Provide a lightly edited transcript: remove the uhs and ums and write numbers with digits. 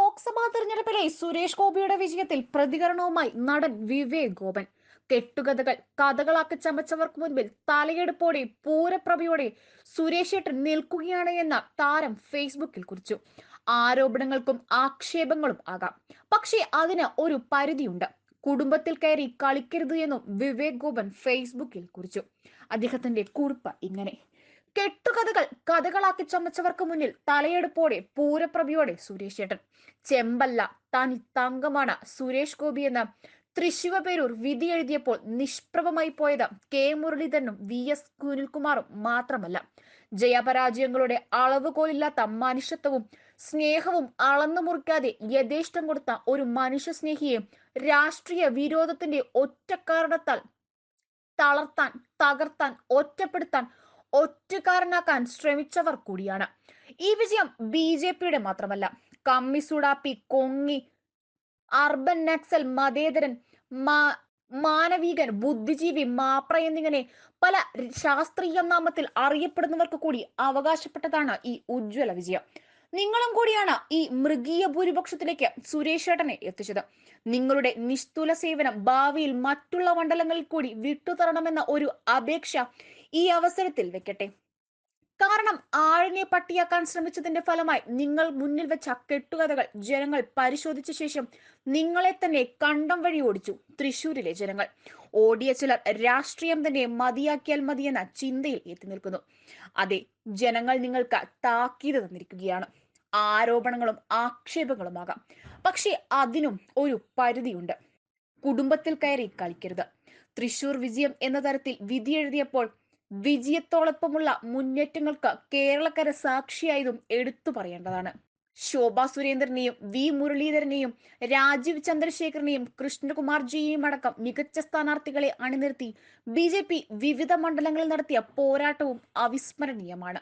ലോക്സഭാ തെരഞ്ഞെടുപ്പിലെ സുരേഷ് ഗോപിയുടെ വിജയത്തിൽ പ്രതികരണവുമായി നടൻ വിവേക് ഗോപൻ. കഥകളാക്കി ചമച്ചവർക്ക് മുൻപിൽ തലയെടുപ്പോടെ പൂരപ്രഭയോടെ സുരേഷ് ഏട്ടൻ നിൽക്കുകയാണ് എന്ന താരം ഫേസ്ബുക്കിൽ കുറിച്ചു. ആരോപണങ്ങൾക്കും ആക്ഷേപങ്ങളും ആകാം, പക്ഷേ അതിന് ഒരു പരിധിയുണ്ട്. കുടുംബത്തിൽ കയറി കളിക്കരുത് എന്നും വിവേക് ഗോപൻ ഫേസ്ബുക്കിൽ കുറിച്ചു. അദ്ദേഹത്തിന്റെ കുറിപ്പ് ഇങ്ങനെ: കഥകളാക്കി ചമച്ചവർക്ക് മുന്നിൽ തലയെടുപ്പോടെ പൂരപ്രഭയോടെ സുരേഷ് ഏട്ടൻ. ചെമ്പല്ല, തനി തങ്കമാണ് സുരേഷ് ഗോപി എന്ന തൃശിവപേരൂർ വിധി എഴുതിയപ്പോൾ നിഷ്പ്രഭമായി പോയത് കെ മുരളീധരനും VS സുനിൽകുമാറും മാത്രമല്ല. ജയപരാജയങ്ങളുടെ അളവുകോലില്ലാത്ത മനുഷ്യത്വവും സ്നേഹവും അളന്നു മുറിക്കാതെ യഥേഷ്ടം കൊടുത്ത ഒരു മനുഷ്യ സ്നേഹിയെ രാഷ്ട്രീയ വിരോധത്തിന്റെ ഒറ്റ കാരണത്താൽ തളർത്താൻ, തകർത്താൻ, ഒറ്റപ്പെടുത്താൻ, ഒറ്റക്കാരനാക്കാൻ ശ്രമിച്ചവർ കൂടിയാണ്. ഈ വിജയം BJP മാത്രമല്ല. കമ്മിസുഡാപ്പി, കൊങ്ങി, അർബൻ നക്സൽ, മതേതരൻ, മാനവികൻ, ബുദ്ധിജീവി, മാപ്ര എന്നിങ്ങനെ പല ശാസ്ത്രീയ നാമത്തിൽ അറിയപ്പെടുന്നവർക്ക് കൂടി അവകാശപ്പെട്ടതാണ് ഈ ഉജ്ജ്വല വിജയം. നിങ്ങളും കൂടിയാണ് ഈ മൃഗീയ ഭൂരിപക്ഷത്തിലേക്ക് സുരേഷ് ഏട്ടനെ എത്തിച്ചത്. നിങ്ങളുടെ നിസ്തുല സേവനം ഭാവിയിൽ മറ്റുള്ള മണ്ഡലങ്ങളിൽ കൂടി വിട്ടുതരണമെന്ന ഒരു അപേക്ഷ ഈ അവസരത്തിൽ വെക്കട്ടെ. കാരണം ആഴിനെ പട്ടിയാക്കാൻ ശ്രമിച്ചതിന്റെ ഫലമായി നിങ്ങൾ മുന്നിൽ വെച്ച കെട്ടുകഥകൾ ജനങ്ങൾ പരിശോധിച്ച ശേഷം നിങ്ങളെ തന്നെ കണ്ടം വഴി ഓടിച്ചു തൃശൂരിലെ ജനങ്ങൾ. ഓടിയ ചിലർ രാഷ്ട്രീയം തന്നെ മതിയാക്കിയാൽ മതിയെന്ന ചിന്തയിൽ എത്തി നിൽക്കുന്നു. അതെ, ജനങ്ങൾ നിങ്ങൾക്ക് താക്കീത് തന്നിരിക്കുകയാണ്. ആരോപണങ്ങളും ആക്ഷേപങ്ങളുമാകാം, പക്ഷെ അതിനും ഒരു പരിധിയുണ്ട്. കുടുംബത്തിൽ കയറി കളിക്കരുത്. തൃശൂർ വിജയം എന്ന തരത്തിൽ വിധി എഴുതിയപ്പോൾ വിജയത്തോടൊപ്പമുള്ള മുന്നേറ്റങ്ങൾക്ക് കേരളക്കര സാക്ഷിയായതും എടുത്തു പറയേണ്ടതാണ്. ശോഭാ സുരേന്ദ്രനെയും മുരളീധരനെയും രാജീവ് ചന്ദ്രശേഖരനെയും കൃഷ്ണകുമാർജിയെയും അടക്കം മികച്ച സ്ഥാനാർത്ഥികളെ അണിനിർത്തി BJP വിവിധ മണ്ഡലങ്ങളിൽ നടത്തിയ പോരാട്ടവും അവിസ്മരണീയമാണ്.